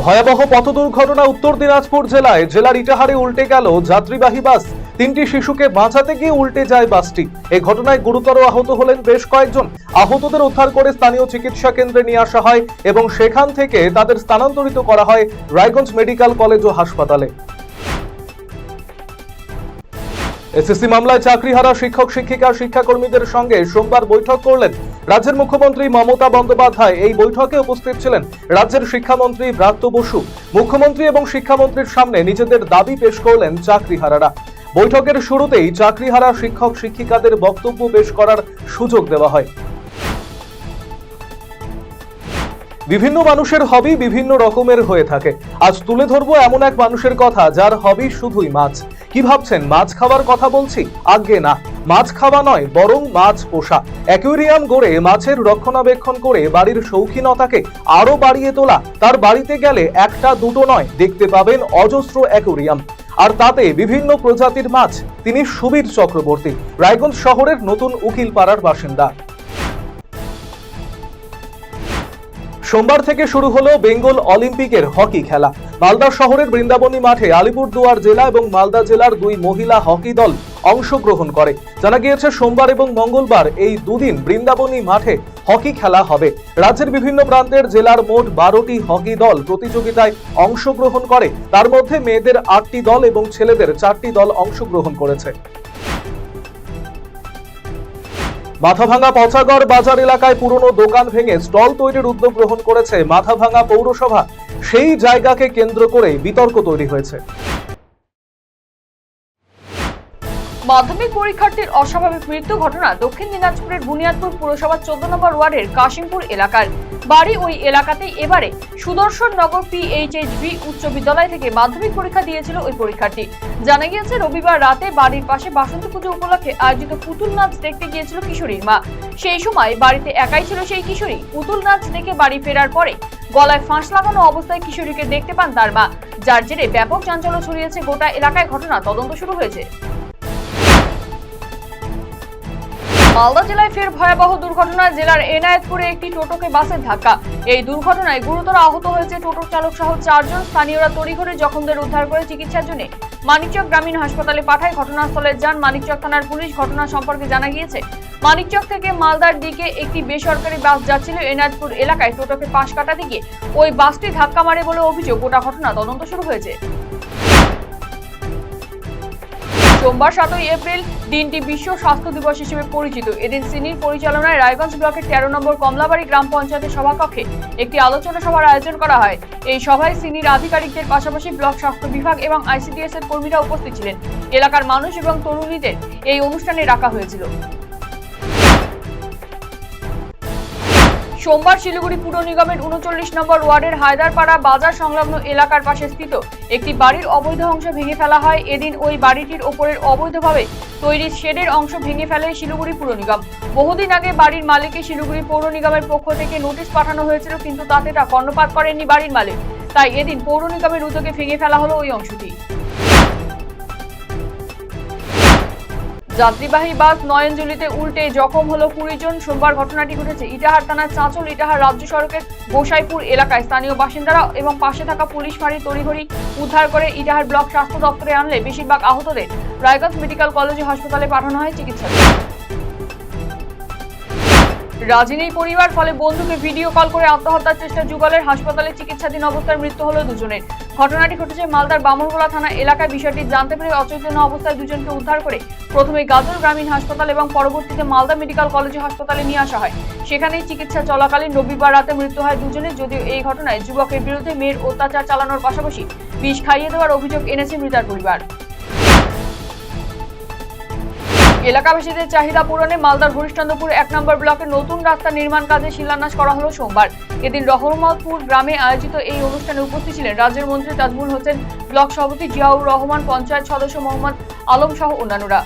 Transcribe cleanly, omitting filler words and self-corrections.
ভয়াবহ পথ দুর্ঘটনা উত্তর দিনাজপুর জেলার ইটাহারে উল্টে গেল যাত্রীবাহী বাস। 3টি শিশুকে বাঁচাতে গিয়ে উল্টে যায় বাসটি। এই ঘটনায় গুরুতর আহত হলেন বেশ কয়েকজন। আহতদের উদ্ধার করে স্থানীয় চিকিৎসা কেন্দ্রে নিয়ে আসা হয় এবং সেখান থেকে তাদের স্থানান্তরিত করা হয় রায়গঞ্জ মেডিকেল কলেজ ও হাসপাতালে। এসএসসি মামলায় চাকরিহারা শিক্ষক শিক্ষিকা শিক্ষাকর্মীদের সঙ্গে সোমবার বৈঠক করলেন রাজ্যের মুখ্যমন্ত্রী মমতা বন্দ্যোপাধ্যায়। এই বৈঠকে উপস্থিত ছিলেন রাজ্যের শিক্ষামন্ত্রী ব্রাত্য বসু। মুখ্যমন্ত্রী এবং শিক্ষামন্ত্রীর সামনে নিজেদের দাবি পেশ করলেন চাকরিহারারা। বৈঠকের শুরুতেই চাকরিহারা শিক্ষক শিক্ষিকাদের বক্তব্য পেশ করার সুযোগ দেওয়া হয়। বিভিন্ন মানুষের হবি বিভিন্ন রকমের হয়ে থাকে। আজ তুলে ধরবো এমন এক মানুষের কথা যার হবি শুধুই মাছ। কি ভাবছেন মাছ খাওয়ার কথা বলছি? আজ্ঞে না, মাছ খাওয়া নয়, বরং মাছ পোষা। অ্যাকুয়ারিয়াম গড়ে মাছের রক্ষণাবেক্ষণ করে বাড়ির শৌখিনতাকে আরো বাড়িয়ে তোলা। তার বাড়িতে গেলে একটা দুটো নয়, দেখতে পাবেন অজস্র অ্যাকুয়ারিয়াম, আর তাতে বিভিন্ন প্রজাতির মাছ। তিনি সুবীর চক্রবর্তী, রায়গঞ্জ শহরের নতুন উকিলপাড়ার বাসিন্দা। সোমবার থেকে শুরু হলো বেঙ্গল অলিম্পিকের হকি খেলা। মালদা শহরের বৃন্দাবনী মাঠে আলিপুরদুয়ার জেলা এবং মালদা জেলার 2 মহিলা হকি দল অংশগ্রহণ করে। জানা গিয়েছে সোমবার এবং মঙ্গলবার এই দুদিন বৃন্দাবনী মাঠে হকি খেলা হবে। রাজ্যের বিভিন্ন প্রান্তের জেলার মোট 12টি হকি দল প্রতিযোগিতায় অংশগ্রহণ করে। তার মধ্যে মেয়েদের 8টি দল এবং ছেলেদের 4টি দল অংশগ্রহণ করেছে। মাথাভাঙা পচাগড় বাজার এলাকায় পুরনো দোকান ভেঙে স্টল তৈরির উদ্যোগ গ্রহণ করেছে মাথাভাঙা পৌরসভা। সেই জায়গাকে কেন্দ্র করে বিতর্ক তৈরি হয়েছে। মাধ্যমিক পরীক্ষার্থীর অস্বাভাবিক মৃত্যু ঘটনা দক্ষিণ দিনাজপুরের বুনিয়াদপুর পুরসভার 14 নম্বর ওয়ার্ডের কাশিমপুর এলাকার। বাড়ি ওই এলাকাতেই এবারে সুদর্শন নগর পিএইচএইচবি উচ্চ বিদ্যালয় থেকে মাধ্যমিক পরীক্ষা দিয়েছিল ওই পরীক্ষার্থী। জানা গিয়েছে রবিবার রাতে বাড়ির পাশে বাসন্তী পুজো উপলক্ষে আয়োজিত পুতুল নাচ দেখতে গিয়েছিল কিশোরীর মা। সেই সময় বাড়িতে একাই ছিল সেই কিশোরী। পুতুল নাচ দেখে বাড়ি ফেরার পরে গলায় ফাঁস লাগানো অবস্থায় কিশোরীকে দেখতে পান তার মা, যার জেরে ব্যাপক চাঞ্চল্য ছড়িয়েছে গোটা এলাকায়। ঘটনা তদন্ত শুরু হয়েছে। মালদা জেলায় ফের ভয়াবহ দুর্ঘটনা। জেলার এনায়েতপুরে একটি টোটোকে বাসের ধাক্কা। এই দুর্ঘটনায় গুরুতর আহত হয়েছে টোটো চালক সহ 4 জন। স্থানীয়রা তড়িঘড়ি জখমদের উদ্ধার করে চিকিৎসার জন্য মানিকচক গ্রামীণ হাসপাতালে পাঠায়। ঘটনাস্থলে যান মানিকচক থানার পুলিশ। ঘটনা সম্পর্কে জানা গিয়েছে, মানিকচক থেকে মালদার দিকে একটি বেসরকারি বাস যাচ্ছিল। এনায়েতপুর এলাকায় টোটোকে পাশ কাটাতে গিয়ে ওই বাসটি ধাক্কা মারে বলে অভিযোগ। গোটা ঘটনা তদন্ত শুরু হয়েছে। সোমবার 7 এপ্রিল দিনটি বিশ্ব স্বাস্থ্য দিবস হিসেবে পরিচিত। এদিন সিনির পরিচালনায় রায়গঞ্জ ব্লকের 13 নম্বর কমলাবাড়ি গ্রাম পঞ্চায়েতের সভাকক্ষে একটি আলোচনা সভার আয়োজন করা হয়। এই সভায় সিনির আধিকারিকদের পাশাপাশি ব্লক স্বাস্থ্য বিভাগ এবং আইসিডিএস এর কর্মীরা উপস্থিত ছিলেন। এলাকার মানুষ এবং তরুণীদের এই অনুষ্ঠানে রাখা হয়েছিল। সোমবার শিলিগুড়ি পুর নিগমের 39 নম্বর ওয়ার্ডের হায়দারপাড়া বাজার সংলগ্ন এলাকার পাশে স্থিত একটি বাড়ির অবৈধ অংশ ভেঙে ফেলা হয়। এদিন ওই বাড়িটির ওপরের অবৈধভাবে তৈরি শেডের অংশ ভেঙে ফেলে শিলিগুড়ি পুর নিগম। বহুদিন আগে বাড়ির মালিককে শিলিগুড়ি পৌর নিগমের পক্ষ থেকে নোটিশ পাঠানো হয়েছিল, কিন্তু তাতে তা কর্ণপাত করেননি বাড়ির মালিক। তাই এদিন পৌর নিগমের উদ্যোগে ভেঙে ফেলা হলো ওই অংশটি। যাত্রীবাহী বাস নয়নজুলিতে উল্টে জখম হলো 20 জন। সোমবার ঘটনাটি ঘটেছে ইটাহার থানার চাঁচল ইটাহার রাজ্য সড়কের গোসাইপুর এলাকায়। স্থানীয় বাসিন্দারা এবং পাশে থাকা পুলিশ ফাঁড়ি তড়িঘড়ি উদ্ধার করে ইটাহার ব্লক স্বাস্থ্য দপ্তরে আনলে বেশিরভাগ আহতদের রায়গঞ্জ মেডিকেল কলেজ ও হাসপাতালে পাঠানো হয় চিকিৎসার জন্য। রাজি নেই পরিবার, ফলে বন্ধুকে ভিডিও কল করে আত্মহত্যার চেষ্টা যুগলের। হাসপাতালে চিকিৎসাধীন অবস্থায় মৃত্যু হলো 2 জনের। ঘটনাটি ঘটেছে মালদার বামুরগোলা থানা এলাকায়। বিষয়টি জানতে পেরে অচৈতন্য অবস্থায় 2 জনকে উদ্ধার করে প্রথমে গাজল গ্রামীণ হাসপাতাল এবং পরবর্তীতে মালদা মেডিকেল কলেজ হাসপাতালে নিয়ে আসা হয়। সেখানেই চিকিৎসা চলাকালীন রবিবার রাতে মৃত্যু হয় 2 জনের। যদিও এই ঘটনায় যুবকের বিরুদ্ধে মেয়ের অত্যাচার চালানোর পাশাপাশি বিষ খাইয়ে দেওয়ার অভিযোগ এনেছে মৃতার পরিবার। এলাকাবাসীদের চাহিদা পূরণে মালদার হরিশ্চন্দ্রপুর 1 নম্বর ব্লকের নতুন রাস্তা নির্মাণ কাজে শিলান্যাস করা হলো সোমবার। এদিন রহমতপুর গ্রামে আয়োজিত এই অনুষ্ঠানে উপস্থিত ছিলেন রাজ্যের মন্ত্রী তাজমুল হোসেন, ব্লক সভাপতি জিয়াউর রহমান, পঞ্চায়েত সদস্য মোহাম্মদ আলম সহ অন্যান্যরা।